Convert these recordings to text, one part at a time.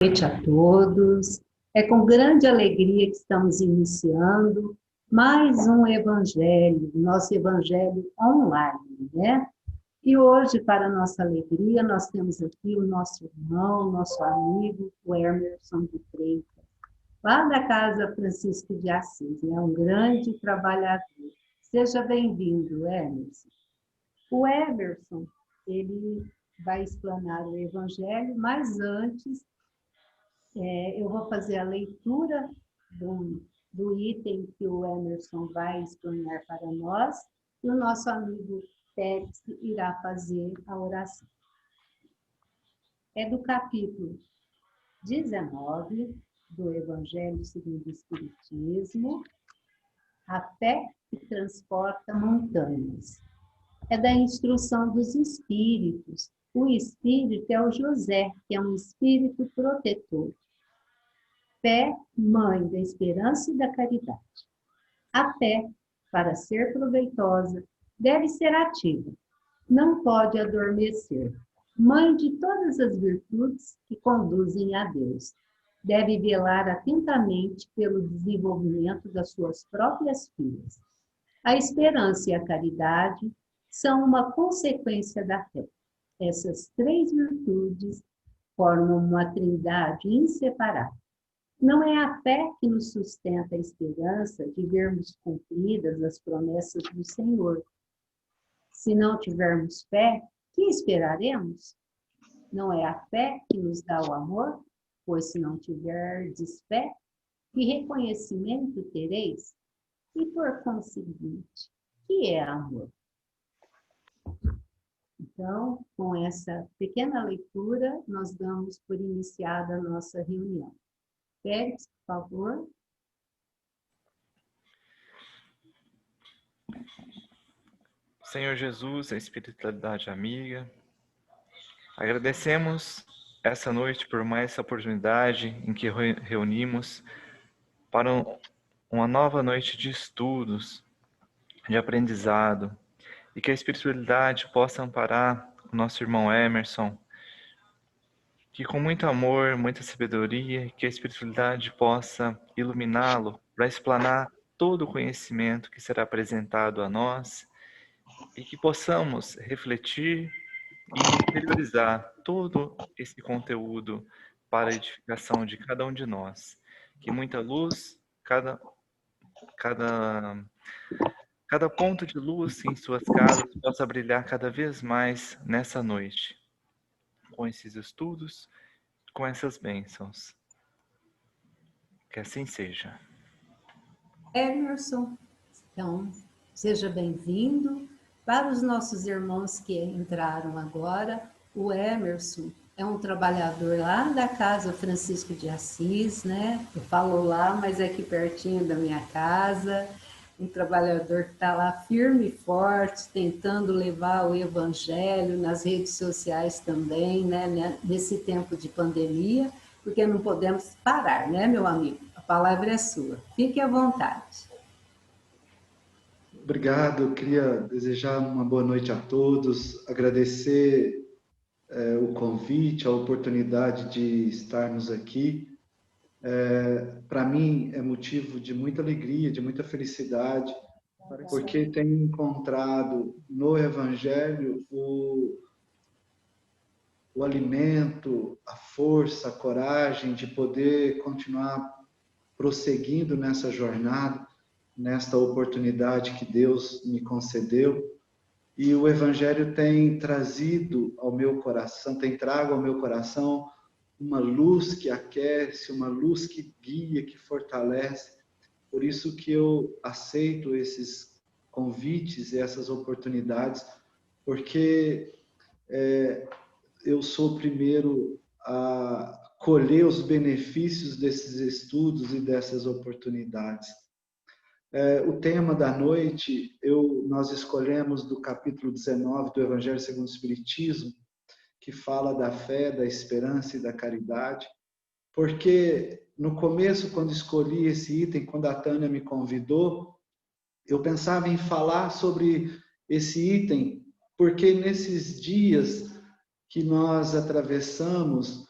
Noite a todos. É com grande alegria que estamos iniciando mais um evangelho, nosso evangelho online, né? E hoje, para nossa alegria, nós temos aqui o nosso irmão, nosso amigo, o Emerson de Freitas, lá da Casa Francisco de Assis, né? Um grande trabalhador. Seja bem-vindo, Emerson. O Emerson, ele vai explanar o evangelho, mas antes eu vou fazer a leitura do item que o Emerson vai explanar para nós, e o nosso amigo Pérez irá fazer a oração. É do capítulo 19 do Evangelho segundo o Espiritismo, a fé que transporta montanhas. É da instrução dos espíritos. O espírito é o José, que é um espírito protetor. Fé, mãe da esperança e da caridade. A fé, para ser proveitosa, deve ser ativa, não pode adormecer. Mãe de todas as virtudes que conduzem a Deus, deve velar atentamente pelo desenvolvimento das suas próprias filhas. A esperança e a caridade são uma consequência da fé. Essas três virtudes formam uma trindade inseparável. Não é a fé que nos sustenta a esperança de vermos cumpridas as promessas do Senhor. Se não tivermos fé, que esperaremos? Não é a fé que nos dá o amor? Pois se não tiverdes fé, que reconhecimento tereis? E por conseguinte, que é amor? Então, com essa pequena leitura, nós damos por iniciada a nossa reunião. Pérez, por favor. Senhor Jesus, a espiritualidade amiga, agradecemos essa noite por mais essa oportunidade em que reunimos para uma nova noite de estudos, de aprendizado, e que a espiritualidade possa amparar o nosso irmão Emerson, que com muito amor, muita sabedoria, que a espiritualidade possa iluminá-lo para explanar todo o conhecimento que será apresentado a nós e que possamos refletir e interiorizar todo esse conteúdo para a edificação de cada um de nós. Que muita luz, cada ponto de luz em suas casas possa brilhar cada vez mais nessa noite, com esses estudos, com essas bênçãos. Que assim seja. Emerson, então, seja bem-vindo. Para os nossos irmãos que entraram agora, o Emerson é um trabalhador lá da Casa Francisco de Assis, né? Eu falo lá, mas é aqui pertinho da minha casa. Um trabalhador que está lá firme e forte, tentando levar o evangelho nas redes sociais também, né? Nesse tempo de pandemia, porque não podemos parar, né, meu amigo? A palavra é sua. Fique à vontade. Obrigado, eu queria desejar uma boa noite a todos, agradecer o convite, a oportunidade de estarmos aqui. Para mim é motivo de muita alegria, de muita felicidade, porque tenho encontrado no Evangelho o alimento, a força, a coragem de poder continuar prosseguindo nessa jornada, nesta oportunidade que Deus me concedeu. E o Evangelho tem trazido ao meu coração, tem trago ao meu coração uma luz que aquece, uma luz que guia, que fortalece. Por isso que eu aceito esses convites e essas oportunidades, porque eu sou o primeiro a colher os benefícios desses estudos e dessas oportunidades. O tema da noite, nós escolhemos do capítulo 19 do Evangelho segundo o Espiritismo, que fala da fé, da esperança e da caridade, porque no começo, quando escolhi esse item, quando a Tânia me convidou, eu pensava em falar sobre esse item, porque nesses dias que nós atravessamos,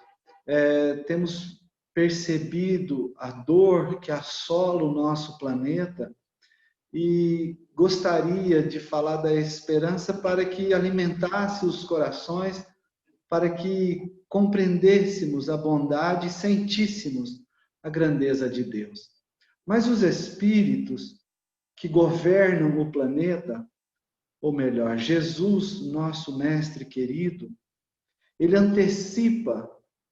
temos percebido a dor que assola o nosso planeta e gostaria de falar da esperança para que alimentasse os corações, para que compreendêssemos a bondade e sentíssemos a grandeza de Deus. Mas os espíritos que governam o planeta, ou melhor, Jesus, nosso mestre querido, ele antecipa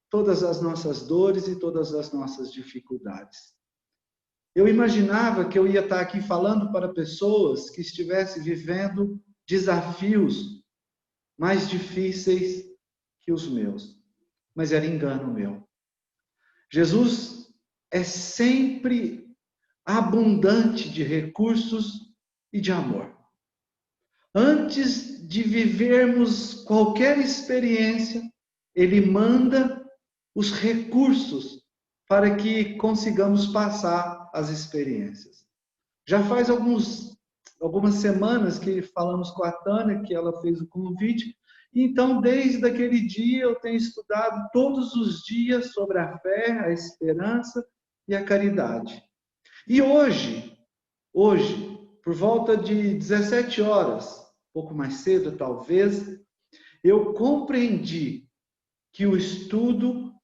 todas as nossas dores e todas as nossas dificuldades. Eu imaginava que eu ia estar aqui falando para pessoas que estivessem vivendo desafios mais difíceis que os meus, mas era engano meu. Jesus é sempre abundante de recursos e de amor. Antes de vivermos qualquer experiência, ele manda os recursos para que consigamos passar as experiências. Já faz algumas semanas que falamos com a Tânia, que ela fez o convite, então desde aquele dia eu tenho estudado todos os dias sobre a fé, a esperança e a caridade. E hoje, por volta de 17 horas, um pouco mais cedo talvez, eu compreendi que o estudo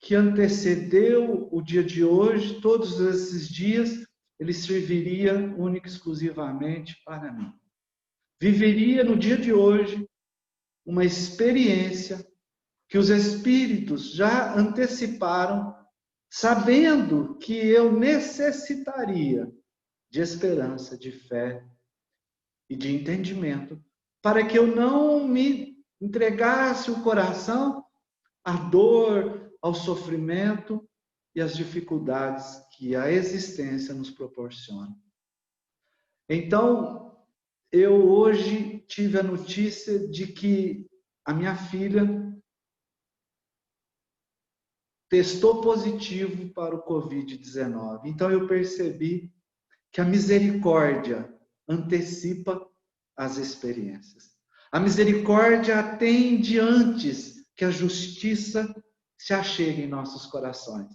que antecedeu o dia de hoje, todos esses dias, ele serviria única e exclusivamente para mim. Viveria no dia de hoje uma experiência que os espíritos já anteciparam, sabendo que eu necessitaria de esperança, de fé e de entendimento, para que eu não me entregasse o coração à dor, ao sofrimento e às dificuldades que a existência nos proporciona. Então, eu hoje tive a notícia de que a minha filha testou positivo para o Covid-19. Então, eu percebi que a misericórdia antecipa as experiências. A misericórdia atende antes que a justiça se achegue em nossos corações.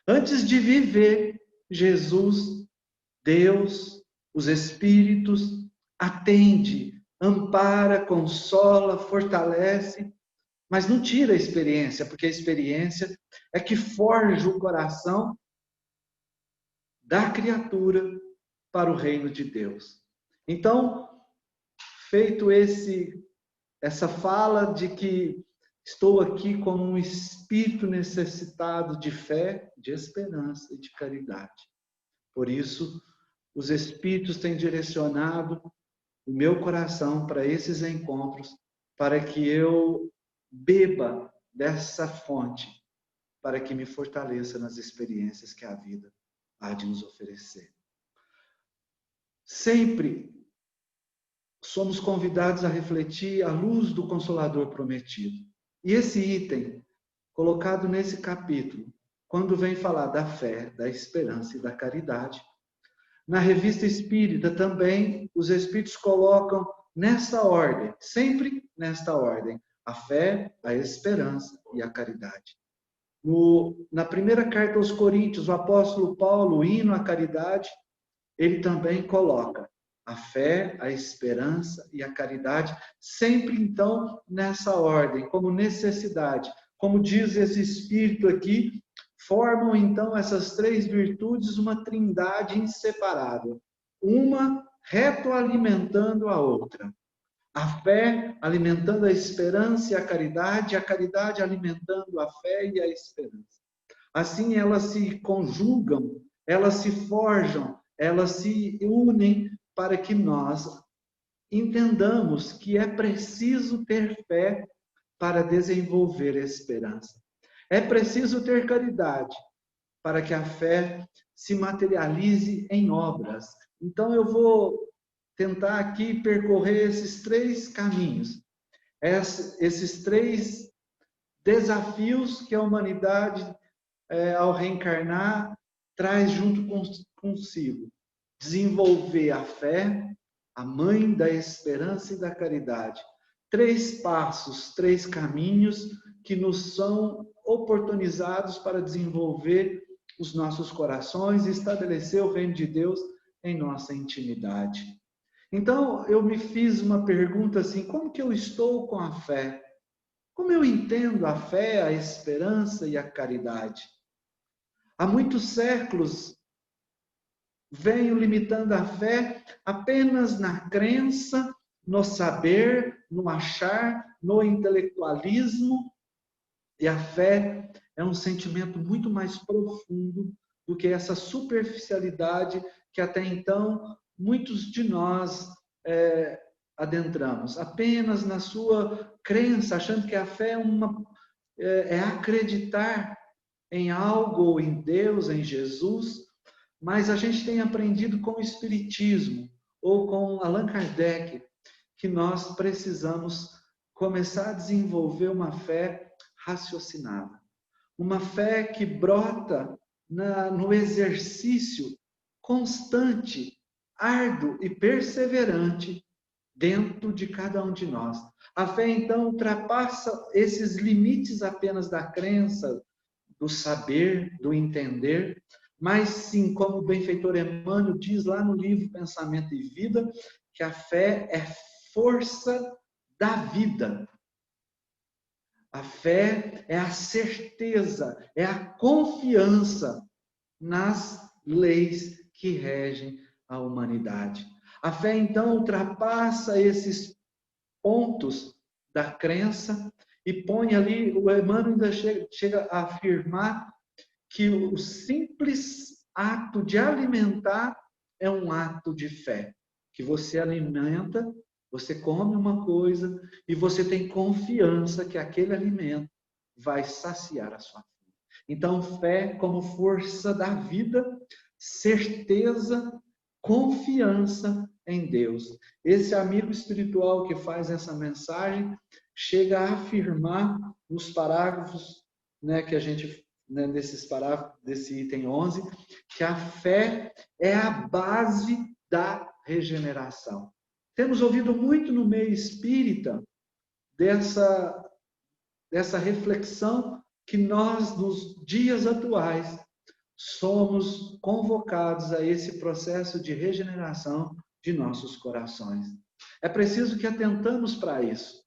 Antes de viver, Jesus, Deus, os Espíritos, atende, ampara, consola, fortalece, mas não tira a experiência, porque a experiência é que forja o coração da criatura para o reino de Deus. Então, feito essa fala de que estou aqui como um espírito necessitado de fé, de esperança e de caridade. Por isso, os espíritos têm direcionado o meu coração para esses encontros, para que eu beba dessa fonte, para que me fortaleça nas experiências que a vida há de nos oferecer. Sempre somos convidados a refletir à luz do Consolador prometido. E esse item, colocado nesse capítulo, quando vem falar da fé, da esperança e da caridade, na Revista Espírita também os Espíritos colocam nessa ordem, sempre nesta ordem, a fé, a esperança e a caridade. Na primeira carta aos Coríntios, o apóstolo Paulo, o hino à caridade, ele também coloca a fé, a esperança e a caridade, sempre então nessa ordem, como necessidade. Como diz esse Espírito aqui, formam então essas três virtudes uma trindade inseparável, uma retroalimentando a outra. A fé alimentando a esperança e a caridade alimentando a fé e a esperança. Assim elas se conjugam, elas se forjam, elas se unem para que nós entendamos que é preciso ter fé para desenvolver a esperança. É preciso ter caridade para que a fé se materialize em obras. Então eu vou tentar aqui percorrer esses três caminhos, esses três desafios que a humanidade, ao reencarnar, traz junto consigo. Desenvolver a fé, a mãe da esperança e da caridade. Três passos, três caminhos que nos são oportunizados para desenvolver os nossos corações e estabelecer o reino de Deus em nossa intimidade. Então, eu me fiz uma pergunta assim: como que eu estou com a fé? Como eu entendo a fé, a esperança e a caridade? Há muitos séculos venho limitando a fé apenas na crença, no saber, no achar, no intelectualismo. E a fé é um sentimento muito mais profundo do que essa superficialidade que até então muitos de nós adentramos. Apenas na sua crença, achando que a fé é acreditar em algo, ou em Deus, em Jesus. Mas a gente tem aprendido com o Espiritismo ou com Allan Kardec que nós precisamos começar a desenvolver uma fé raciocinada. Uma fé que brota no exercício constante, árduo e perseverante dentro de cada um de nós. A fé, então, ultrapassa esses limites apenas da crença, do saber, do entender, mas sim, como o benfeitor Emmanuel diz lá no livro Pensamento e Vida, que a fé é força da vida. A fé é a certeza, é a confiança nas leis que regem a humanidade. A fé, então, ultrapassa esses pontos da crença e põe ali, o Emmanuel ainda chega a afirmar que o simples ato de alimentar é um ato de fé. Que você alimenta, você come uma coisa e você tem confiança que aquele alimento vai saciar a sua fome. Então, fé como força da vida, certeza, confiança em Deus. Esse amigo espiritual que faz essa mensagem chega a afirmar nos parágrafos, que a gente nesses parágrafos desse item 11, que a fé é a base da regeneração. Temos ouvido muito no meio espírita dessa reflexão que nós, nos dias atuais, somos convocados a esse processo de regeneração de nossos corações. É preciso que atentamos para isso,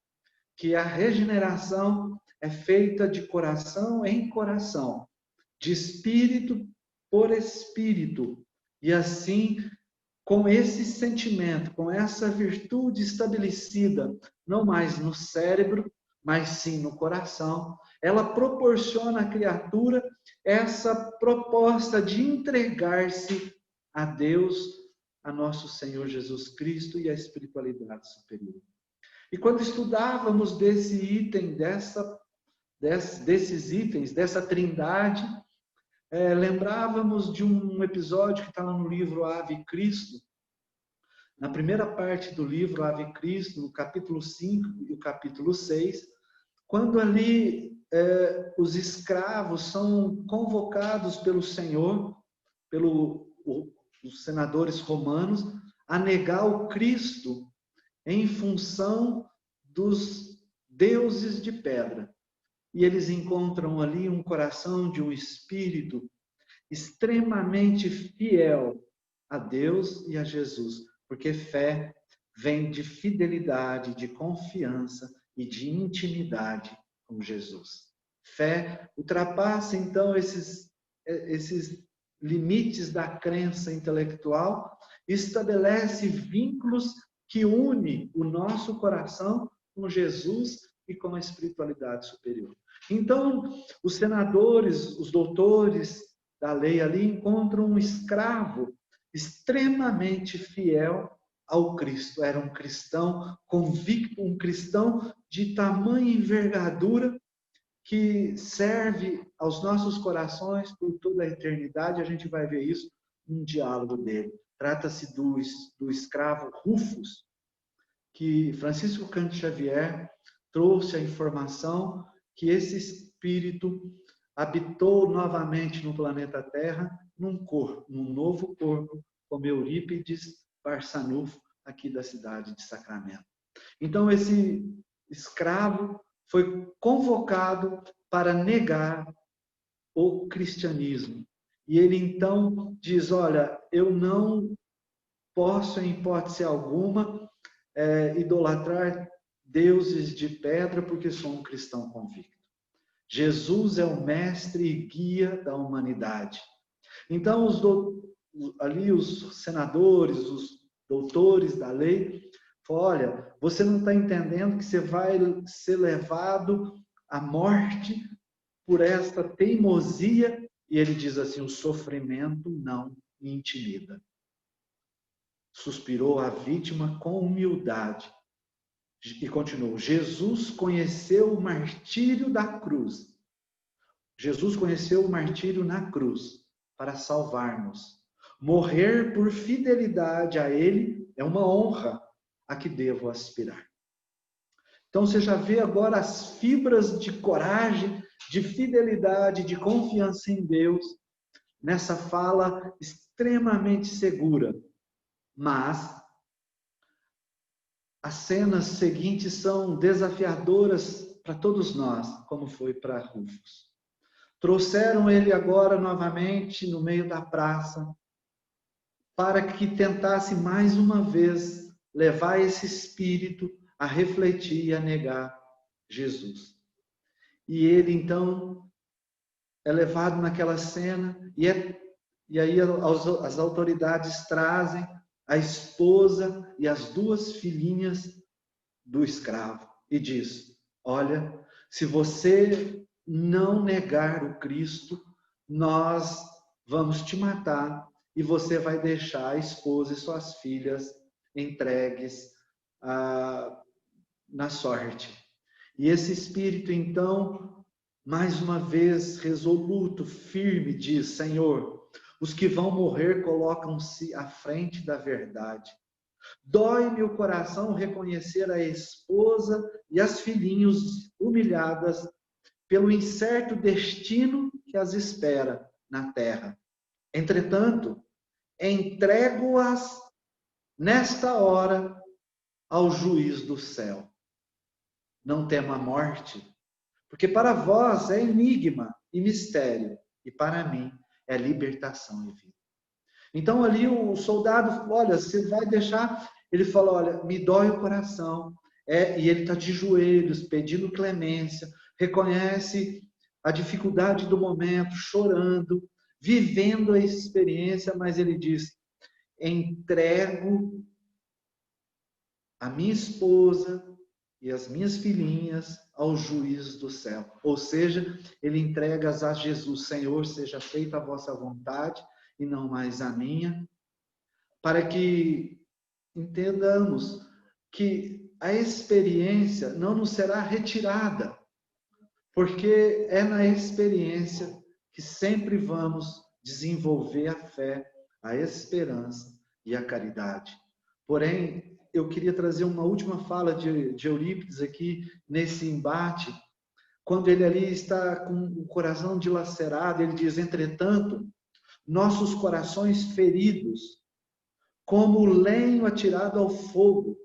que a regeneração é feita de coração em coração, de espírito por espírito, e assim, com esse sentimento, com essa virtude estabelecida, não mais no cérebro, mas sim no coração, ela proporciona à criatura essa proposta de entregar-se a Deus, a nosso Senhor Jesus Cristo e à espiritualidade superior. E quando estudávamos desse item, desses itens, dessa trindade, lembrávamos de um episódio que está no livro Ave Cristo, na primeira parte do livro Ave Cristo, no capítulo 5 e o capítulo 6, quando ali os escravos são convocados pelo Senhor, os senadores romanos, a negar o Cristo em função dos deuses de pedra. E eles encontram ali um coração de um espírito extremamente fiel a Deus e a Jesus, porque fé vem de fidelidade, de confiança e de intimidade com Jesus. Fé ultrapassa, então, esses limites da crença intelectual, estabelece vínculos que unem o nosso coração com Jesus e com a espiritualidade superior. Então, os senadores, os doutores da lei ali encontram um escravo extremamente fiel ao Cristo. Era um cristão convicto, um cristão de tamanha envergadura que serve aos nossos corações por toda a eternidade. A gente vai ver isso num diálogo dele. Trata-se do escravo Rufus, que Francisco Cândido Xavier trouxe a informação que esse espírito habitou novamente no planeta Terra, num novo corpo, como Eurípides Barçanufo, aqui da cidade de Sacramento. Então, esse escravo foi convocado para negar o cristianismo. E ele então diz, olha, eu não posso, em hipótese alguma, idolatrar deuses de pedra, porque sou um cristão convicto. Jesus é o mestre e guia da humanidade. Então, os senadores, os doutores da lei, falam, olha, você não está entendendo que você vai ser levado à morte por esta teimosia. E ele diz assim, o sofrimento não me intimida. Suspirou a vítima com humildade. E continuou, Jesus conheceu o martírio da cruz. Jesus conheceu o martírio na cruz para salvar-nos. Morrer por fidelidade a Ele é uma honra a que devo aspirar. Então você já vê agora as fibras de coragem, de fidelidade, de confiança em Deus, nessa fala extremamente segura. Mas as cenas seguintes são desafiadoras para todos nós, como foi para Rufus. Trouxeram ele agora novamente no meio da praça, para que tentasse mais uma vez levar esse espírito a refletir e a negar Jesus. E ele então é levado naquela cena, e aí as autoridades trazem a esposa e as 2 filhinhas do escravo e diz, olha, se você não negar o Cristo, nós vamos te matar e você vai deixar a esposa e suas filhas entregues na sorte. E esse espírito, então, mais uma vez, resoluto, firme, diz, Senhor, os que vão morrer colocam-se à frente da verdade. Dói-me o coração reconhecer a esposa e as filhinhas humilhadas pelo incerto destino que as espera na terra. Entretanto, entrego-as nesta hora ao juiz do céu. Não tema a morte, porque para vós é enigma e mistério, e para mim é libertação e vida. Então ali o soldado, olha, você vai deixar... Ele fala, olha, me dói o coração. E ele está de joelhos, pedindo clemência, reconhece a dificuldade do momento, chorando, vivendo a experiência, mas ele diz, entrego a minha esposa e as minhas filhinhas ao juiz do céu. Ou seja, ele entrega a Jesus, Senhor, seja feita a vossa vontade e não mais a minha, para que entendamos que a experiência não nos será retirada, porque é na experiência que sempre vamos desenvolver a fé, a esperança e a caridade. Porém, eu queria trazer uma última fala de Eurípides aqui nesse embate, quando ele ali está com o coração dilacerado, ele diz, entretanto, nossos corações feridos, como o lenho atirado ao fogo.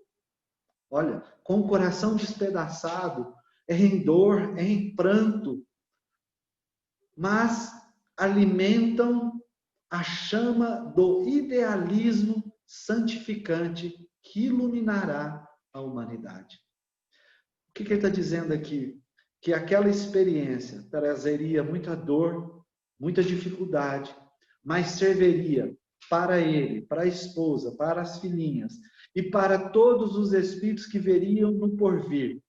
Olha, com o coração despedaçado, em dor, em pranto, mas alimentam a chama do idealismo santificante que iluminará a humanidade. O que ele está dizendo aqui? Que aquela experiência trazeria muita dor, muita dificuldade, mas serviria para ele, para a esposa, para as filhinhas e para todos os espíritos que veriam no porvir,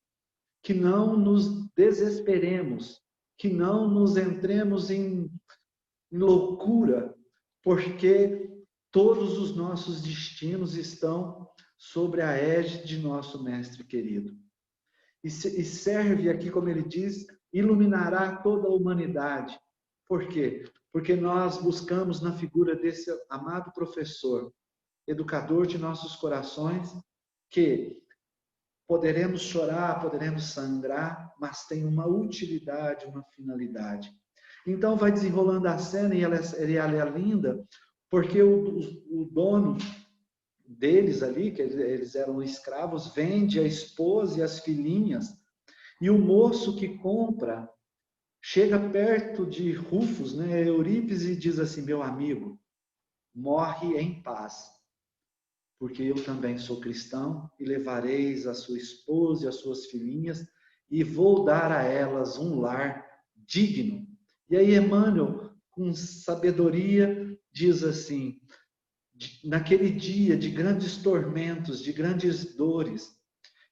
que não nos desesperemos, que não nos entremos em loucura, porque todos os nossos destinos estão sobre a égide de nosso Mestre querido. E serve aqui, como ele diz, iluminará toda a humanidade. Por quê? Porque nós buscamos na figura desse amado professor, educador de nossos corações, que poderemos chorar, poderemos sangrar, mas tem uma utilidade, uma finalidade. Então vai desenrolando a cena e ela é linda, porque o dono deles ali, que eles eram escravos, vende a esposa e as filhinhas, E o moço que compra chega perto de Rufus, né, Eurípides, e diz assim: meu amigo, morre em paz, porque eu também sou cristão, e levareis a sua esposa e as suas filhinhas, e vou dar a elas um lar digno. E aí Emmanuel, com sabedoria, diz assim: naquele dia de grandes tormentos, de grandes dores,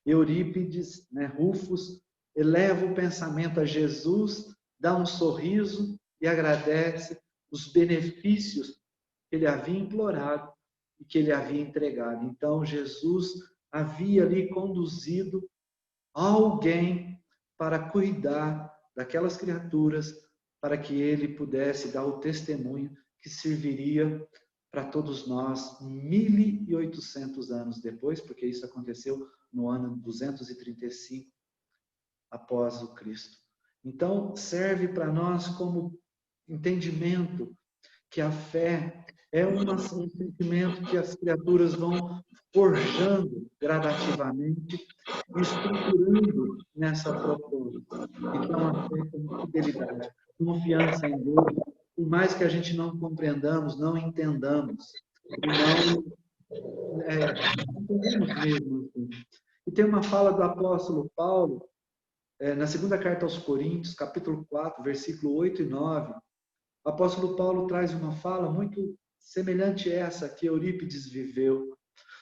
Eurípides, né, Rufus, eleva o pensamento a Jesus, dá um sorriso e agradece os benefícios que ele havia implorado e que ele havia entregado. Então, Jesus havia ali conduzido alguém para cuidar daquelas criaturas, para que ele pudesse dar o testemunho que serviria para todos nós 1.800 anos depois, porque isso aconteceu no ano 235 após o Cristo. Então, serve para nós como entendimento que a fé é um sentimento que as criaturas vão forjando gradativamente e estruturando nessa proposta. Então, a fé com fidelidade, confiança em Deus, por mais que a gente não compreendamos, não entendamos, não entendemos mesmo. Assim. E tem uma fala do apóstolo Paulo, na segunda carta aos Coríntios, capítulo 4, versículo 8 e 9, o apóstolo Paulo traz uma fala muito semelhante a essa que Eurípides viveu.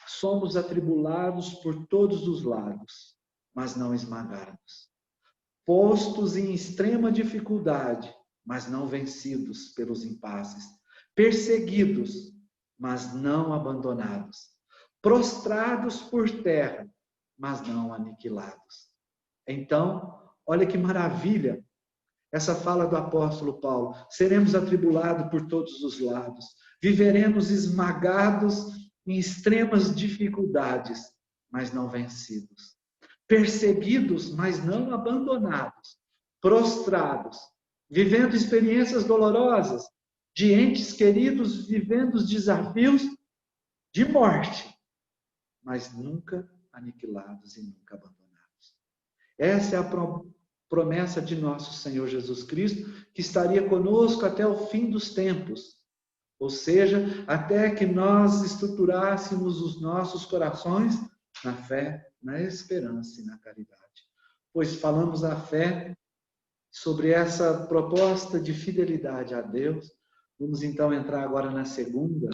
Somos atribulados por todos os lados, mas não esmagados. Postos em extrema dificuldade, mas não vencidos pelos impasses. Perseguidos, mas não abandonados. Prostrados por terra, mas não aniquilados. Então, olha que maravilha essa fala do apóstolo Paulo: seremos atribulados por todos os lados, viveremos esmagados em extremas dificuldades, mas não vencidos, perseguidos, mas não abandonados, prostrados, vivendo experiências dolorosas, de entes queridos vivendo os desafios de morte, mas nunca aniquilados e nunca abandonados. Essa é a promessa de nosso Senhor Jesus Cristo, que estaria conosco até o fim dos tempos, ou seja, até que nós estruturássemos os nossos corações na fé, na esperança e na caridade. Pois falamos a fé sobre essa proposta de fidelidade a Deus. Vamos então entrar agora na segunda,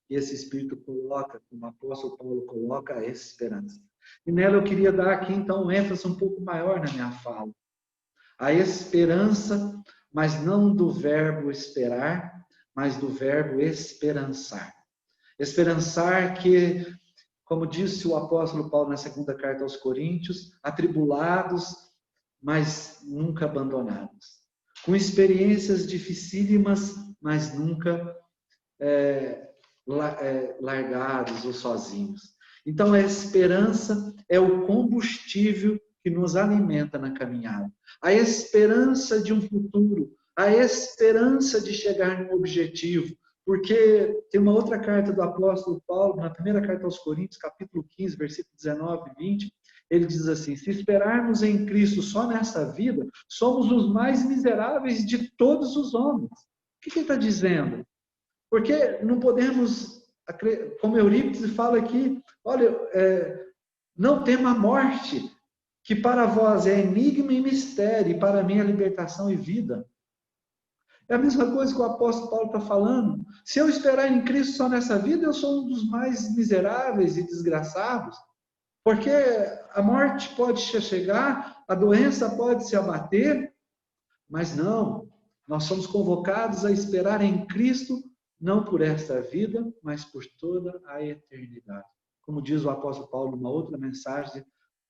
que esse Espírito coloca, como o apóstolo Paulo coloca, a esperança. E nela eu queria dar aqui, então, um ênfase um pouco maior na minha fala. A esperança, mas não do verbo esperar, mas do verbo esperançar. Esperançar que, como disse o apóstolo Paulo na segunda carta aos Coríntios, atribulados, mas nunca abandonados. Com experiências dificílimas, mas nunca largados ou sozinhos. Então, a esperança é o combustível que nos alimenta na caminhada. A esperança de um futuro, a esperança de chegar no objetivo. Porque tem uma outra carta do apóstolo Paulo, na primeira carta aos Coríntios, capítulo 15, versículo 19 e 20, ele diz assim: se esperarmos em Cristo só nessa vida, somos os mais miseráveis de todos os homens. O que ele está dizendo? Porque não podemos, como Eurípides fala aqui, olha, não tema a morte, que para vós é enigma e mistério, e para mim é libertação e vida. É a mesma coisa que o apóstolo Paulo está falando. Se eu esperar em Cristo só nessa vida, eu sou um dos mais miseráveis e desgraçados, porque a morte pode chegar, a doença pode se abater, mas não, nós somos convocados a esperar em Cristo, não por esta vida, mas por toda a eternidade. Como diz o apóstolo Paulo numa outra mensagem,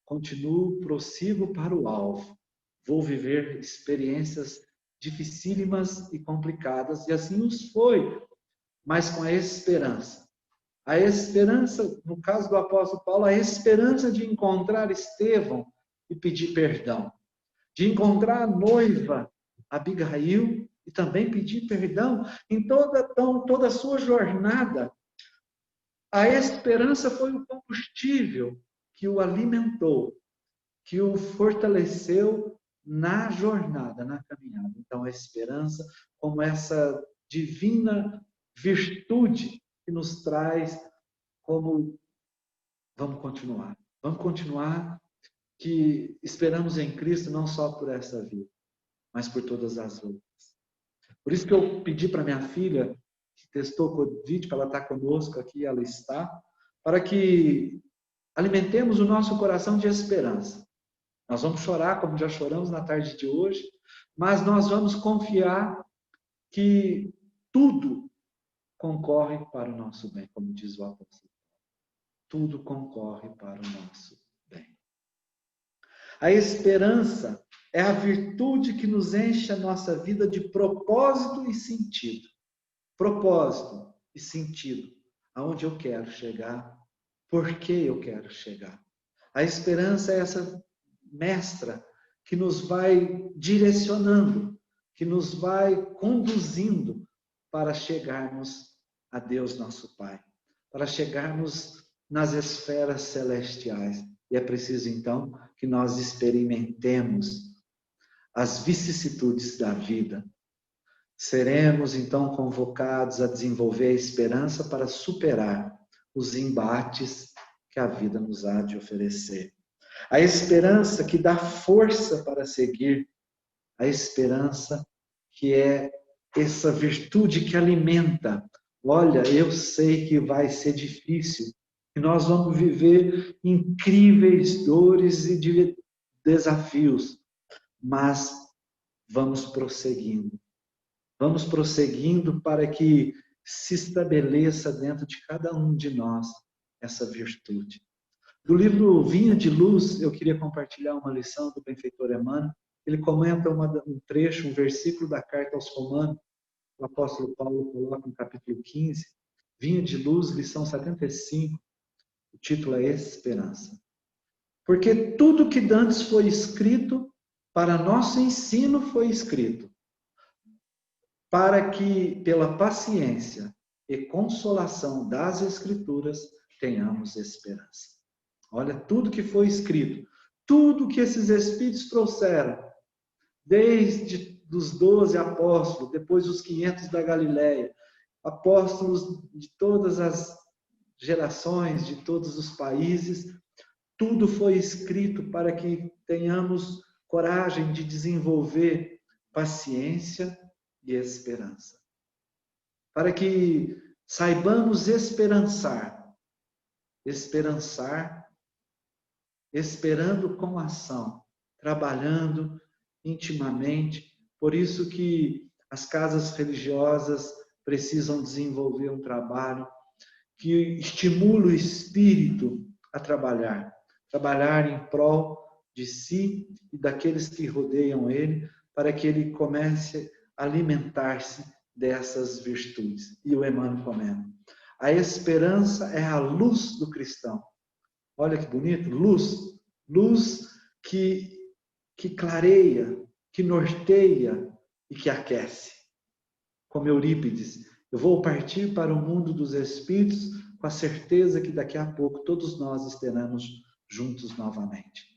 continuo, prossigo para o alvo. Vou viver experiências dificílimas e complicadas, e assim os foi, mas com a esperança. A esperança, no caso do apóstolo Paulo, a esperança de encontrar Estevão e pedir perdão. De encontrar a noiva Abigail e também pedir perdão em toda a sua jornada. A esperança foi o combustível que o alimentou que o fortaleceu na jornada, na caminhada. Então, a esperança como essa divina virtude que nos traz como vamos continuar que esperamos em Cristo não só por essa vida, mas por todas as outras. Por isso que eu pedi para minha filha, que testou Covid, para ela estar conosco aqui, ela está, para que alimentemos o nosso coração de esperança. Nós vamos chorar, como já choramos na tarde de hoje, mas nós vamos confiar que tudo concorre para o nosso bem, como diz o apóstolo. Tudo concorre para o nosso bem. A esperança é a virtude que nos enche a nossa vida de propósito e sentido. Propósito e sentido. Aonde eu quero chegar, por que eu quero chegar. A esperança é essa mestra que nos vai direcionando, que nos vai conduzindo para chegarmos a Deus nosso Pai, para chegarmos nas esferas celestiais. E é preciso então que nós experimentemos as vicissitudes da vida. Seremos então convocados a desenvolver a esperança para superar os embates que a vida nos há de oferecer. A esperança que dá força para seguir, a esperança que é essa virtude que alimenta. Olha, eu sei que vai ser difícil, que nós vamos viver incríveis dores e desafios, mas vamos prosseguindo. Vamos prosseguindo para que se estabeleça dentro de cada um de nós essa virtude. Do livro Vinha de Luz, eu queria compartilhar uma lição do benfeitor Emmanuel. Ele comenta um trecho, um versículo da carta aos Romanos, o apóstolo Paulo coloca no capítulo 15, Vinha de Luz, lição 75, o título é Esperança. Porque tudo que dantes foi escrito, para nosso ensino foi escrito, para que, pela paciência e consolação das Escrituras, tenhamos esperança. Olha, tudo que foi escrito, tudo que esses Espíritos trouxeram, desde os 12 apóstolos, depois os 500 da Galileia, apóstolos de todas as gerações, de todos os países, tudo foi escrito para que tenhamos coragem de desenvolver paciência e esperança. Para que saibamos esperançar, esperando com ação, trabalhando intimamente. Por isso que as casas religiosas precisam desenvolver um trabalho que estimule o espírito a trabalhar em prol de si e daqueles que rodeiam ele, para que ele comece a alimentar-se dessas virtudes. E o Emmanuel comenta: a esperança é a luz do cristão. Olha que bonito, luz que clareia, que norteia e que aquece. Como Eurípides, eu vou partir para o mundo dos espíritos com a certeza que daqui a pouco todos nós estaremos juntos novamente.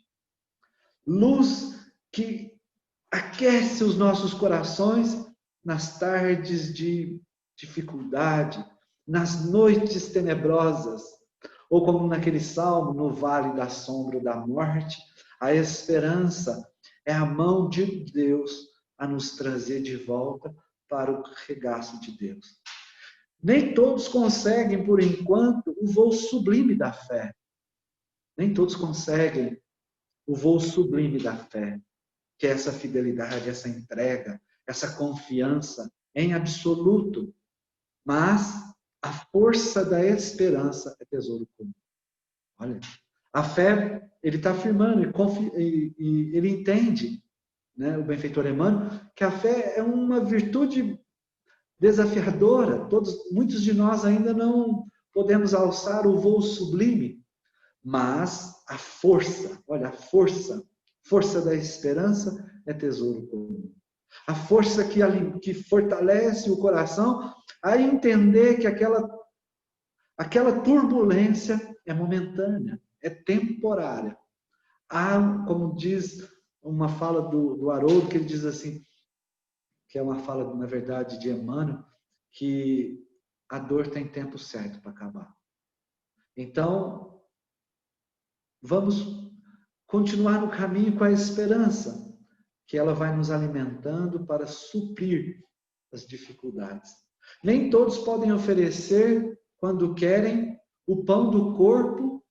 Luz que aquece os nossos corações nas tardes de dificuldade, nas noites tenebrosas, ou como naquele salmo, no vale da sombra da morte, a esperança é a mão de Deus a nos trazer de volta para o regaço de Deus. Nem todos conseguem, por enquanto, o voo sublime da fé. Nem todos conseguem o voo sublime da fé, que é essa fidelidade, essa entrega, essa confiança em absoluto. Mas a força da esperança é tesouro comum. Olha, a fé, ele está afirmando, ele entende, né, o benfeitor Emmanuel, que a fé é uma virtude desafiadora. Muitos de nós ainda não podemos alçar o voo sublime, mas a força, olha, a força da esperança é tesouro comum. A força que fortalece o coração a entender que aquela turbulência é momentânea, é temporária. há, como diz uma fala do Haroldo, que ele diz assim, que é uma fala, na verdade, de Emmanuel, que a dor tem tempo certo para acabar. Então, vamos continuar no caminho com a esperança, que ela vai nos alimentando para suprir as dificuldades. Nem todos podem oferecer, quando querem, o pão do corpo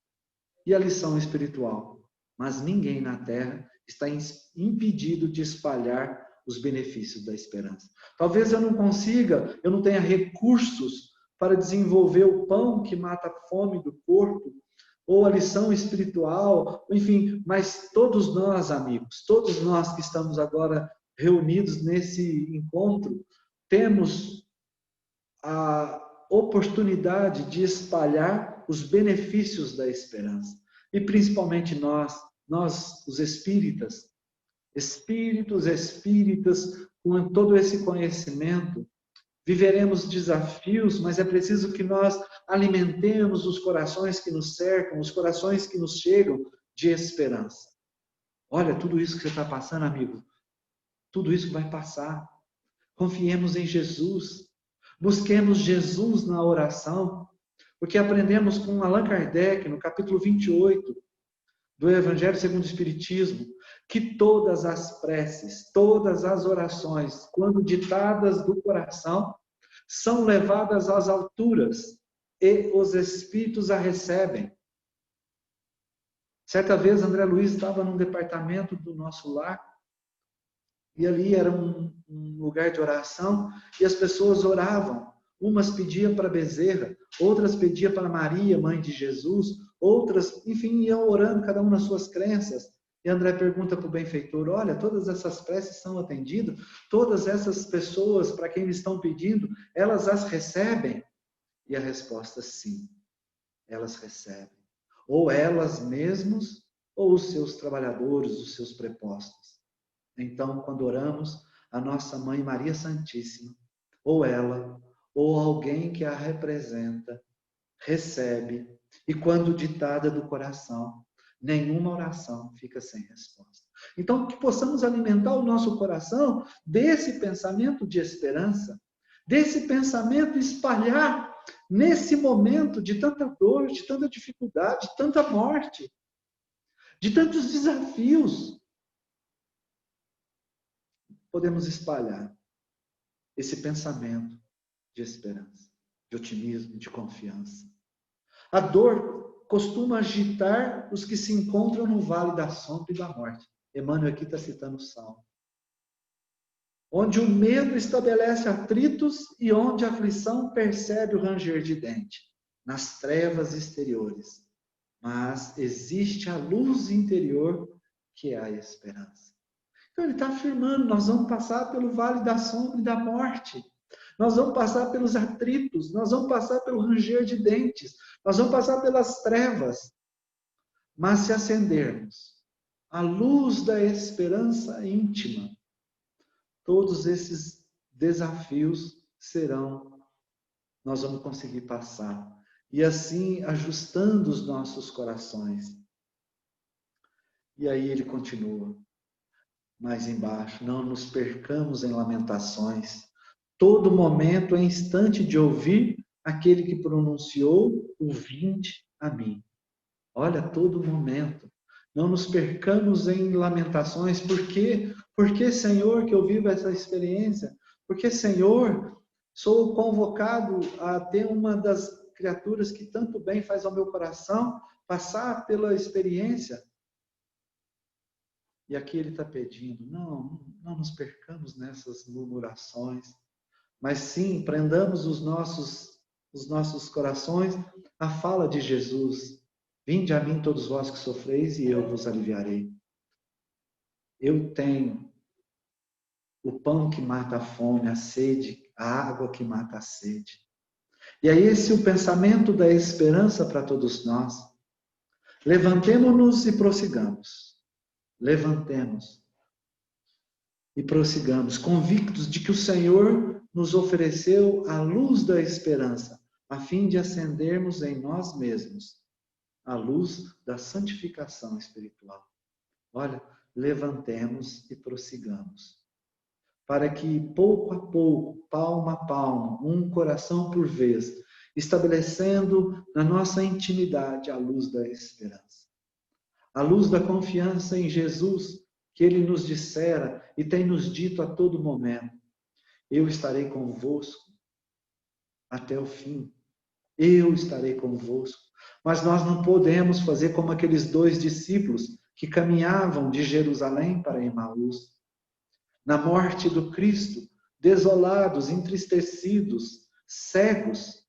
e a lição espiritual. Mas ninguém na Terra está impedido de espalhar os benefícios da esperança. Talvez eu não consiga, eu não tenha recursos para desenvolver o pão que mata a fome do corpo, ou a lição espiritual, enfim, mas todos nós, amigos, todos nós que estamos agora reunidos nesse encontro, temos a oportunidade de espalhar os benefícios da esperança. E principalmente nós os espíritas, espíritas, com todo esse conhecimento, viveremos desafios, mas é preciso que nós alimentemos os corações que nos cercam, os corações que nos chegam de esperança. Olha, tudo isso que você está passando, amigo, tudo isso vai passar. Confiemos em Jesus. Busquemos Jesus na oração, porque aprendemos com Allan Kardec, no capítulo 28 do Evangelho segundo o Espiritismo, que todas as preces, todas as orações, quando ditadas do coração, são levadas às alturas e os Espíritos a recebem. Certa vez, André Luiz estava num departamento do nosso lar, e ali era um lugar de oração, e as pessoas oravam. Umas pediam para Bezerra, outras pediam para Maria, mãe de Jesus, outras, enfim, iam orando, cada um nas suas crenças. E André pergunta para o benfeitor, olha, todas essas preces são atendidas? Todas essas pessoas para quem eles estão pedindo, elas as recebem? E a resposta, sim, elas recebem. Ou elas mesmas, ou os seus trabalhadores, os seus prepostos. Então, quando oramos, a nossa Mãe Maria Santíssima, ou ela, ou alguém que a representa, recebe, e quando ditada do coração, nenhuma oração fica sem resposta. Então, que possamos alimentar o nosso coração desse pensamento de esperança, desse pensamento espalhar nesse momento de tanta dor, de tanta dificuldade, de tanta morte, de tantos desafios. Podemos espalhar esse pensamento de esperança, de otimismo, de confiança. A dor costuma agitar os que se encontram no vale da sombra e da morte. Emmanuel aqui está citando o Salmo. Onde o medo estabelece atritos e onde a aflição percebe o ranger de dente. Nas trevas exteriores. Mas existe a luz interior que é a esperança. Então ele está afirmando, nós vamos passar pelo vale da sombra e da morte. Nós vamos passar pelos atritos, nós vamos passar pelo ranger de dentes, nós vamos passar pelas trevas. Mas se acendermos a luz da esperança íntima, todos esses desafios nós vamos conseguir passar. E assim, ajustando os nossos corações. E aí ele continua, mais embaixo, não nos percamos em lamentações. Todo momento é instante de ouvir aquele que pronunciou o vinde a mim. Olha, todo momento. Não nos percamos em lamentações. Por quê? Porque, Senhor, que eu vivo essa experiência? Porque, Senhor, sou convocado a ter uma das criaturas que tanto bem faz ao meu coração, passar pela experiência. E aqui ele está pedindo, não nos percamos nessas murmurações, mas sim, prendamos os nossos corações à fala de Jesus. Vinde a mim todos vós que sofreis e eu vos aliviarei. Eu tenho o pão que mata a fome, a sede, a água que mata a sede. E é esse o pensamento da esperança para todos nós. Levantemo-nos e prossigamos. Levantemos e prossigamos, convictos de que o Senhor nos ofereceu a luz da esperança, a fim de acendermos em nós mesmos a luz da santificação espiritual. Olha, levantemos e prossigamos, para que pouco a pouco, palmo a palmo, um coração por vez, estabelecendo na nossa intimidade a luz da esperança, a luz da confiança em Jesus, que Ele nos dissera e tem nos dito a todo momento: eu estarei convosco até o fim. Eu estarei convosco. Mas nós não podemos fazer como aqueles 2 discípulos que caminhavam de Jerusalém para Emaús. Na morte do Cristo, desolados, entristecidos, cegos,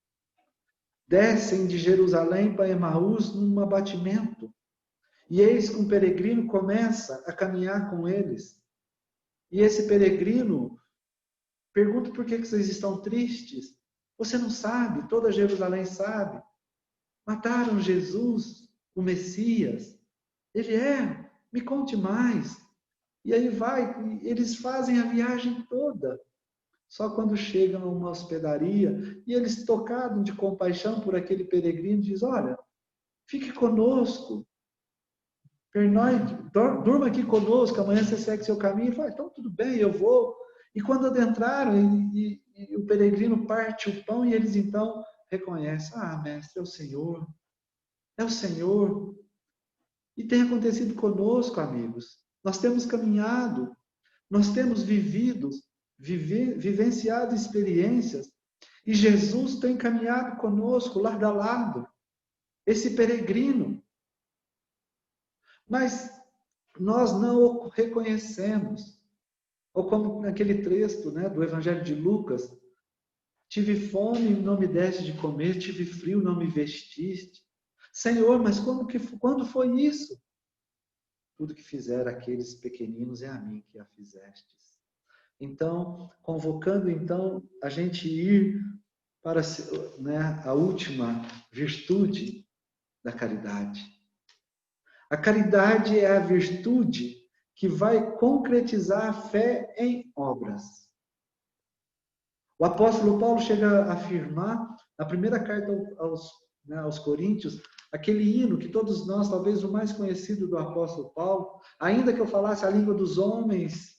descem de Jerusalém para Emaús num abatimento. E eis que um peregrino começa a caminhar com eles. E esse peregrino pergunta: por que vocês estão tristes? Você não sabe, toda Jerusalém sabe. Mataram Jesus, o Messias. Ele é, me conte mais. E aí vai, eles fazem a viagem toda. Só quando chegam a uma hospedaria, e eles, tocados de compaixão por aquele peregrino, dizem: olha, fique conosco, pernoite, durma aqui conosco, amanhã você segue seu caminho. Ele fala: então tudo bem, eu vou. E quando adentraram, e o peregrino parte o pão, e eles então reconhecem: ah, mestre, é o Senhor. É o Senhor. E tem acontecido conosco, amigos. Nós temos caminhado, nós temos vivenciado experiências, e Jesus tem caminhado conosco, lado a lado, esse peregrino. Mas nós não o reconhecemos. Ou como naquele texto, né, do Evangelho de Lucas: tive fome e não me deste de comer, tive frio e não me vestiste. Senhor, mas quando foi isso? Tudo que fizeram aqueles pequeninos é a mim que a fizestes. Então, convocando então a gente ir para, né, a última virtude da caridade. A caridade é a virtude que vai concretizar a fé em obras. O apóstolo Paulo chega a afirmar, na primeira carta aos Coríntios, aquele hino que todos nós, talvez o mais conhecido do apóstolo Paulo: ainda que eu falasse a língua dos homens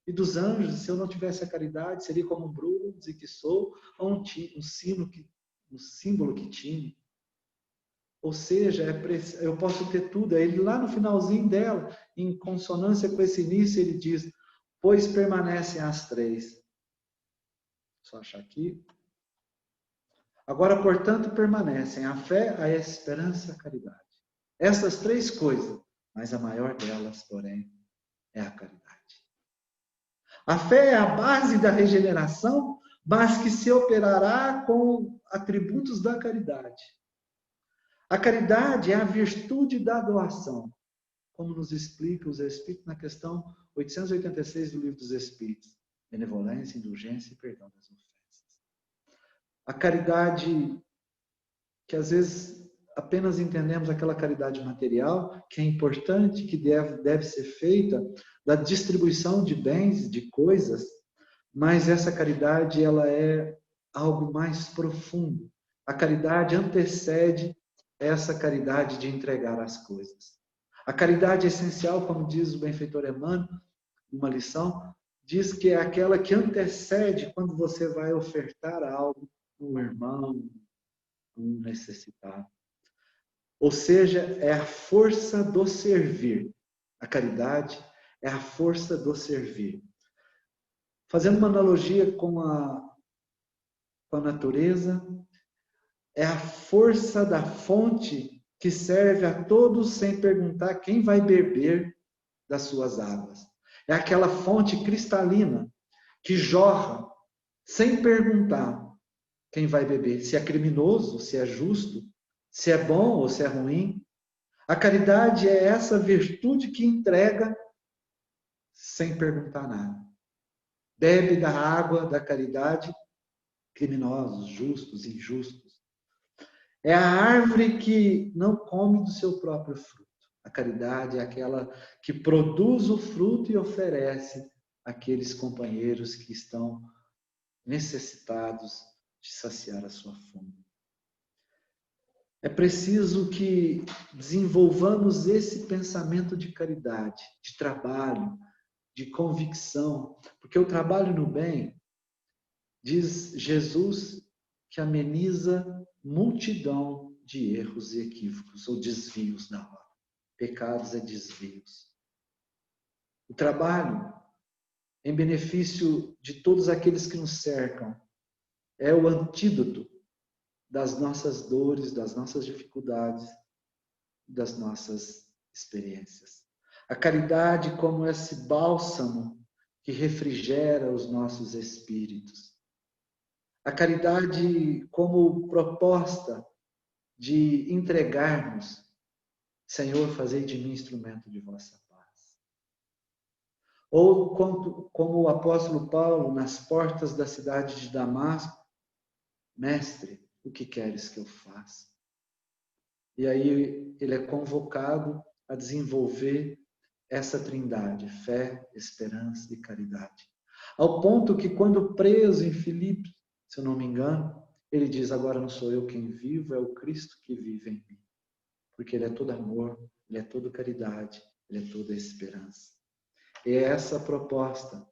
e dos anjos, se eu não tivesse a caridade, seria como um bronze que sou, ou um símbolo que tinha. Ou seja, eu posso ter tudo. Ele, lá no finalzinho dela, em consonância com esse início, ele diz: pois permanecem as 3. Só achar aqui. Agora, portanto, permanecem a fé, a esperança e a caridade. Essas 3 coisas, mas a maior delas, porém, é a caridade. A fé é a base da regeneração, mas que se operará com atributos da caridade. A caridade é a virtude da doação, como nos explica os Espíritos na questão 886 do Livro dos Espíritos: benevolência, indulgência e perdão das ofensas. A caridade, que às vezes apenas entendemos aquela caridade material, que é importante, que deve ser feita, da distribuição de bens, de coisas, mas essa caridade, ela é algo mais profundo. A caridade antecede essa caridade de entregar as coisas. A caridade essencial, como diz o benfeitor Emmanuel, uma lição, diz que é aquela que antecede quando você vai ofertar algo a um irmão, a um necessitado. Ou seja, é a força do servir. A caridade é a força do servir. Fazendo uma analogia com a natureza, é a força da fonte que serve a todos sem perguntar quem vai beber das suas águas. É aquela fonte cristalina que jorra sem perguntar quem vai beber, se é criminoso, se é justo, se é bom ou se é ruim. A caridade é essa virtude que entrega sem perguntar nada. Bebe da água da caridade criminosos, justos, injustos. É a árvore que não come do seu próprio fruto. A caridade é aquela que produz o fruto e oferece àqueles companheiros que estão necessitados de saciar a sua fome. É preciso que desenvolvamos esse pensamento de caridade, de trabalho, de convicção, porque o trabalho no bem, diz Jesus, que ameniza multidão de erros e equívocos, ou desvios da rota. Pecados é desvios. O trabalho, em benefício de todos aqueles que nos cercam, é o antídoto das nossas dores, das nossas dificuldades, das nossas experiências. A caridade como esse bálsamo que refrigera os nossos espíritos. A caridade como proposta de entregarmos, Senhor, fazei de mim instrumento de vossa paz. Ou como o apóstolo Paulo, nas portas da cidade de Damasco, Mestre, o que queres que eu faça? E aí ele é convocado a desenvolver essa trindade, fé, esperança e caridade. Ao ponto que quando preso em Filipe, se eu não me engano, ele diz, agora não sou eu quem vivo, é o Cristo que vive em mim. Porque ele é todo amor, ele é todo caridade, ele é toda esperança. E é essa a proposta.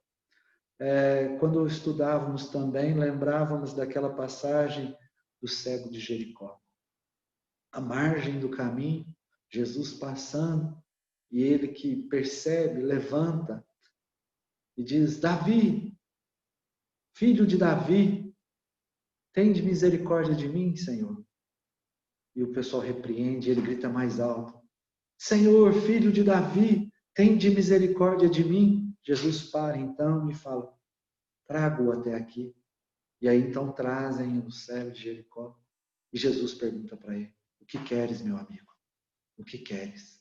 Quando estudávamos também, lembrávamos daquela passagem do cego de Jericó. À margem do caminho, Jesus passando, e ele que percebe, levanta e diz, Davi, filho de Davi, tende misericórdia de mim, Senhor. E o pessoal repreende, ele grita mais alto, Senhor, filho de Davi, tende misericórdia de mim. Jesus para então e fala, trago-o até aqui. E aí então trazem o cego de Jericó. E Jesus pergunta para ele, o que queres, meu amigo? O que queres?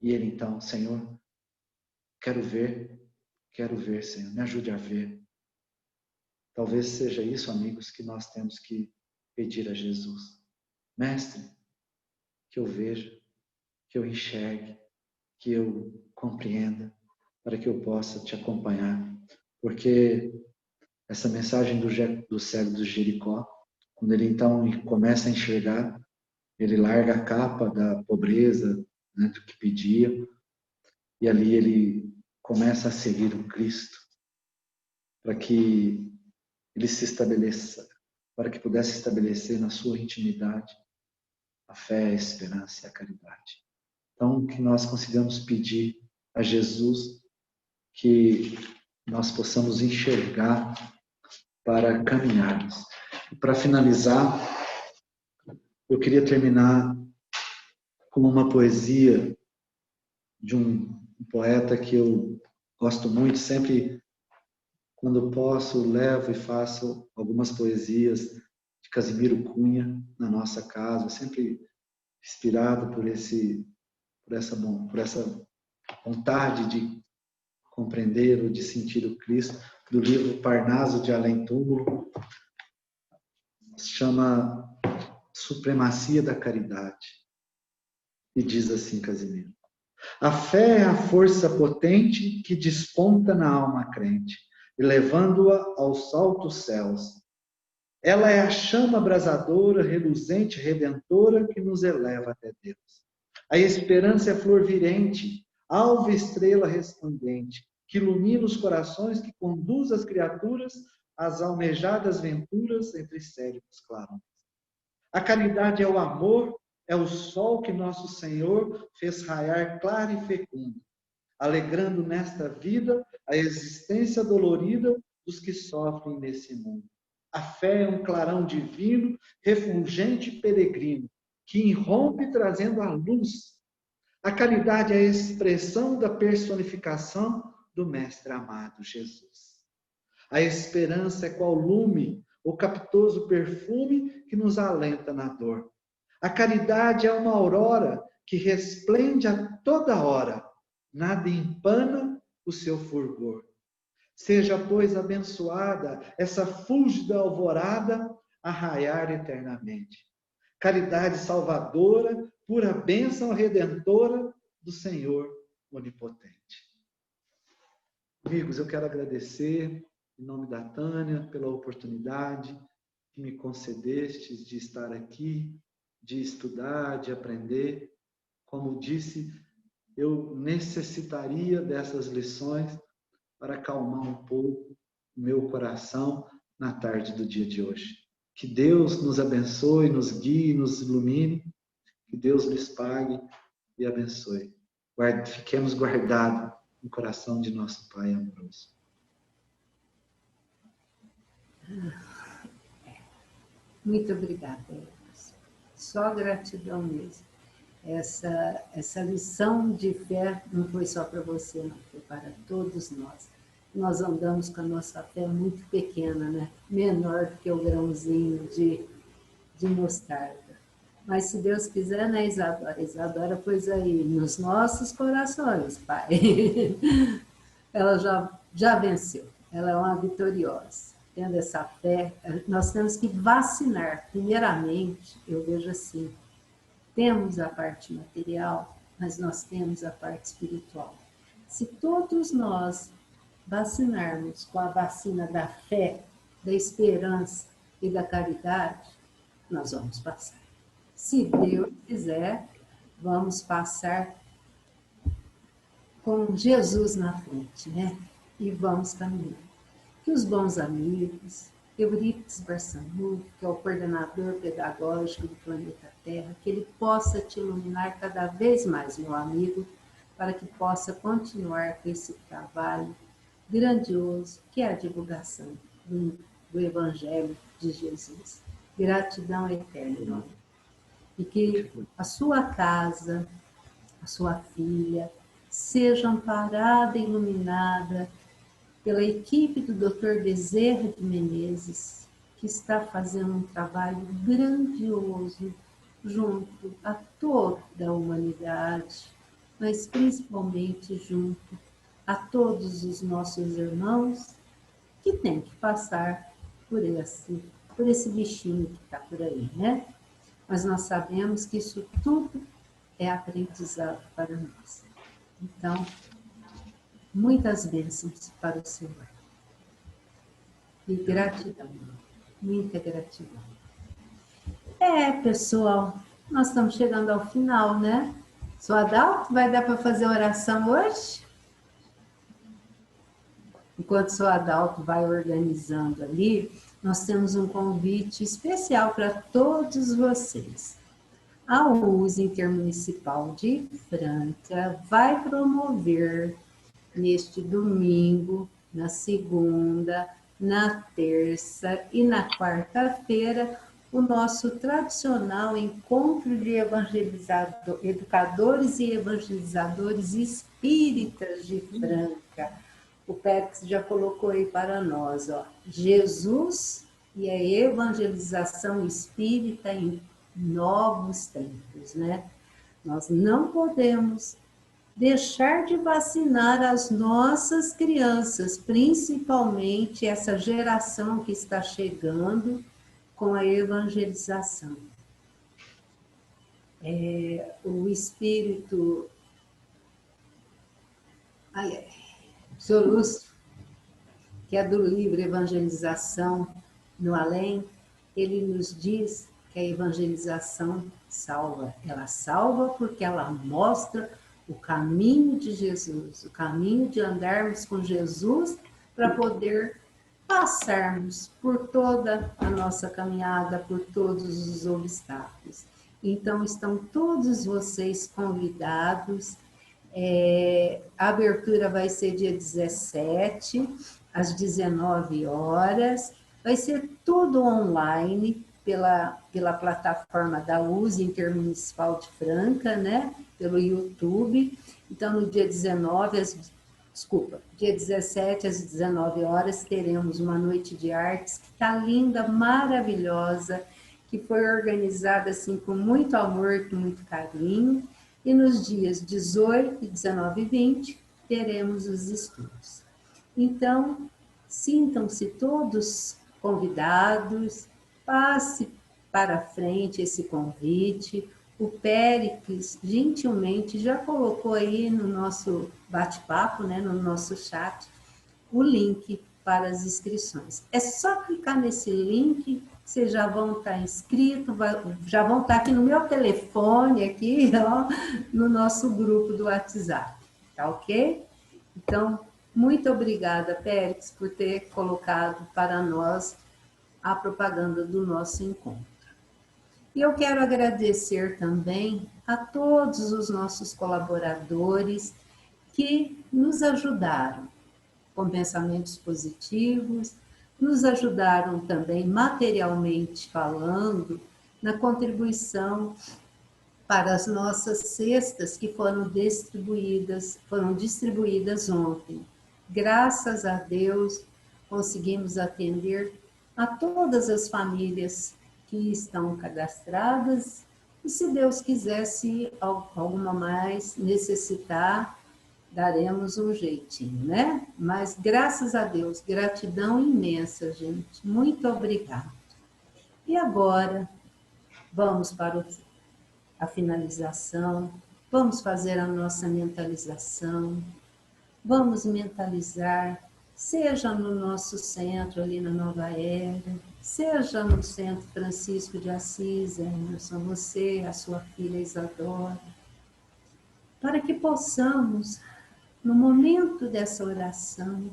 E ele então, Senhor, quero ver, Senhor, me ajude a ver. Talvez seja isso, amigos, que nós temos que pedir a Jesus. Mestre, que eu veja, que eu enxergue, que eu compreenda, para que eu possa te acompanhar. Porque essa mensagem do cego de Jericó, quando ele então começa a enxergar, ele larga a capa da pobreza, né, do que pedia, e ali ele começa a seguir o Cristo, para que ele se estabeleça, para que pudesse estabelecer na sua intimidade a fé, a esperança e a caridade. Então, que nós consigamos pedir a Jesus que nós possamos enxergar para caminharmos. E para finalizar, eu queria terminar com uma poesia de um poeta que eu gosto muito, sempre quando posso levo e faço algumas poesias de Casimiro Cunha na nossa casa, sempre inspirado por essa vontade de compreender ou de sentir o Cristo, do livro Parnaso de Além Túmulo, se chama Supremacia da Caridade. E diz assim, Casimiro: a fé é a força potente que desponta na alma crente, elevando-a aos altos céus. Ela é a chama abrasadora, reluzente, redentora, que nos eleva até Deus. A esperança é flor virente, alva estrela resplandente, que ilumina os corações, que conduz as criaturas às almejadas venturas entre cérebros clarões. A caridade é o amor, é o sol que nosso Senhor fez raiar claro e fecundo, alegrando nesta vida a existência dolorida dos que sofrem nesse mundo. A fé é um clarão divino, refulgente e peregrino, que irrompe trazendo a luz. A caridade é a expressão da personificação do Mestre amado Jesus. A esperança é qual lume, o capitoso perfume que nos alenta na dor. A caridade é uma aurora que resplende a toda hora, nada empana o seu fulgor. Seja, pois, abençoada essa fúlgida alvorada a raiar eternamente. Caridade salvadora, pura bênção redentora do Senhor onipotente. Amigos, eu quero agradecer, em nome da Tânia, pela oportunidade que me concedestes de estar aqui de estudar, de aprender. Como disse, eu necessitaria dessas lições para acalmar um pouco o meu coração na tarde do dia de hoje. Que Deus nos abençoe, nos guie, nos ilumine, que Deus lhes pague e abençoe. Fiquemos guardados no coração de nosso Pai amoroso. Muito obrigada, Emerson. Só gratidão mesmo. Essa lição de fé não foi só para você, não, foi para todos nós. Nós andamos com a nossa fé muito pequena, né? Menor do que o grãozinho de mostarda. Mas se Deus quiser, né, Isadora? Isadora pôs aí nos nossos corações, Pai. Ela já venceu, ela é uma vitoriosa. Tendo essa fé, nós temos que vacinar. Primeiramente, eu vejo assim, temos a parte material, mas nós temos a parte espiritual. Se todos nós vacinarmos com a vacina da fé, da esperança e da caridade, nós vamos passar. Se Deus quiser, vamos passar com Jesus na frente, né? E vamos caminhar. Que os bons amigos, Eurípides Barçanufo, que é o coordenador pedagógico do planeta Terra, que ele possa te iluminar cada vez mais, meu amigo, para que possa continuar com esse trabalho grandioso que é a divulgação do Evangelho de Jesus. Gratidão eterna, meu amigo. E que a sua casa, a sua filha, seja amparada e iluminada pela equipe do Dr. Bezerra de Menezes, que está fazendo um trabalho grandioso junto a toda a humanidade, mas principalmente junto a todos os nossos irmãos que têm que passar por esse bichinho que está por aí, né? Mas nós sabemos que isso tudo é aprendizado para nós. Então, muitas bênçãos para o Senhor. E gratidão, muita gratidão. Pessoal, nós estamos chegando ao final, né? Sou Adalto, vai dar para fazer oração hoje? Enquanto o Adalto vai organizando ali, nós temos um convite especial para todos vocês. A USE Intermunicipal de Franca vai promover neste domingo, na segunda, na terça e na quarta-feira, o nosso tradicional encontro de educadores e evangelizadores espíritas de Franca. O Pérez já colocou aí para nós, ó, Jesus e a evangelização espírita em novos tempos, né? Nós não podemos deixar de vacinar as nossas crianças, principalmente essa geração que está chegando com a evangelização. O espírito Solúcio, que é do livro Evangelização no Além, ele nos diz que a evangelização salva. Ela salva porque ela mostra o caminho de Jesus, o caminho de andarmos com Jesus para poder passarmos por toda a nossa caminhada, por todos os obstáculos. Então, estão todos vocês convidados. A abertura vai ser dia 17, às 19 horas. Vai ser tudo online pela plataforma da USE Intermunicipal de Franca, né? Pelo YouTube. Então, no dia 17 às 19 horas, teremos uma noite de artes que está linda, maravilhosa, que foi organizada assim com muito amor, com muito carinho. E nos dias 18, 19 e 20, teremos os estudos. Então, sintam-se todos convidados, passe para frente esse convite. O Péricles, gentilmente, já colocou aí no nosso bate-papo, né, no nosso chat, o link para as inscrições. É só clicar nesse link, vocês já vão estar inscritos, já vão estar aqui no meu telefone, aqui, ó, no nosso grupo do WhatsApp, tá ok? Então, muito obrigada, Périx, por ter colocado para nós a propaganda do nosso encontro. E eu quero agradecer também a todos os nossos colaboradores que nos ajudaram com pensamentos positivos, nos ajudaram também materialmente falando na contribuição para as nossas cestas que foram distribuídas ontem. Graças a Deus, conseguimos atender a todas as famílias que estão cadastradas e, se Deus quiser, se alguma mais necessitar, daremos um jeitinho, né? Mas, graças a Deus, gratidão imensa, gente. Muito obrigada. E agora, vamos para a finalização, vamos fazer a nossa mentalização, vamos mentalizar, seja no nosso centro, ali na Nova Era, seja no Centro Francisco de Assis, Emerson, você, a sua filha Isadora, para que possamos, no momento dessa oração,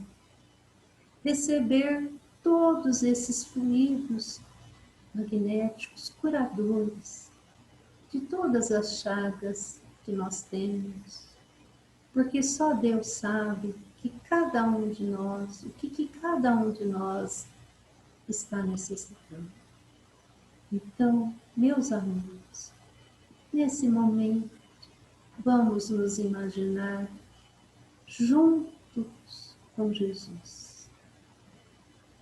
receber todos esses fluidos magnéticos, curadores, de todas as chagas que nós temos, porque só Deus sabe que cada um de nós, o que cada um de nós está necessitando. Então, meus amigos, nesse momento, vamos nos imaginar juntos com Jesus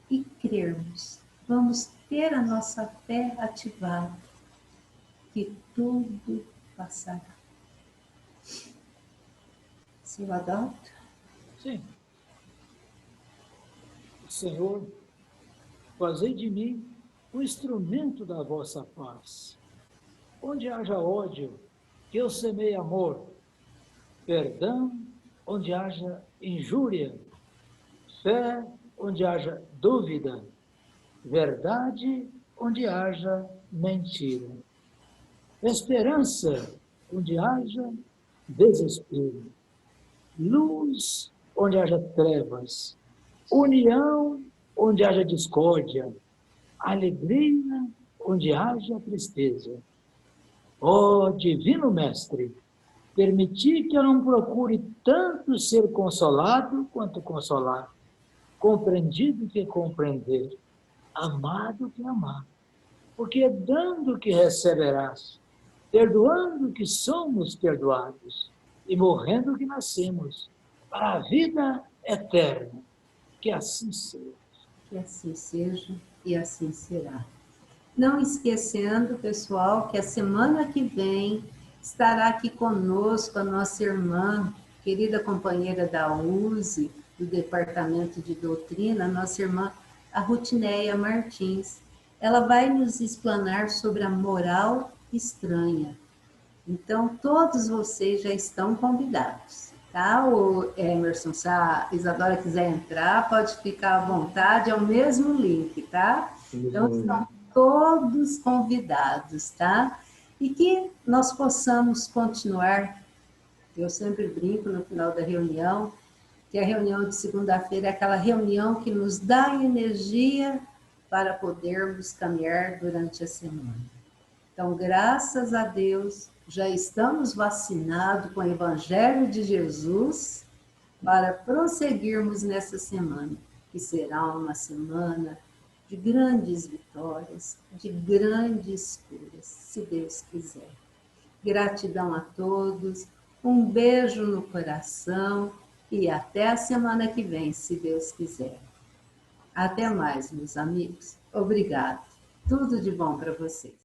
e crermos, vamos ter a nossa fé ativada, que tudo passará. Seu Adalto? Sim. Senhor, fazei de mim o instrumento da vossa paz. Onde haja ódio, que eu semeie amor. Perdão, onde haja injúria. Fé, onde haja dúvida. Verdade, onde haja mentira. Esperança, onde haja desespero. Luz, onde haja trevas. União, onde haja discórdia. Alegria, onde haja tristeza. Ó Divino Mestre, permiti que eu não procure tanto ser consolado quanto consolar, compreendido que compreender, amado que amar, porque é dando que receberás, perdoando que somos perdoados e morrendo que nascemos, para a vida eterna. Que assim seja. Que assim seja e assim será. Não esquecendo, pessoal, que a semana que vem estará aqui conosco a nossa irmã, querida companheira da USE, do Departamento de Doutrina, a nossa irmã, a Rutineia Martins. Ela vai nos explanar sobre a moral estranha. Então, todos vocês já estão convidados, tá? O Emerson, se a Isadora quiser entrar, pode ficar à vontade, é o mesmo link, tá? Então, estão todos convidados, tá? E que nós possamos continuar, eu sempre brinco no final da reunião, que a reunião de segunda-feira é aquela reunião que nos dá energia para podermos caminhar durante a semana. Então, graças a Deus, já estamos vacinados com o Evangelho de Jesus para prosseguirmos nessa semana, que será uma semana de grandes vitórias, de grandes curas, se Deus quiser. Gratidão a todos, um beijo no coração e até a semana que vem, se Deus quiser. Até mais, meus amigos. Obrigado. Tudo de bom para vocês.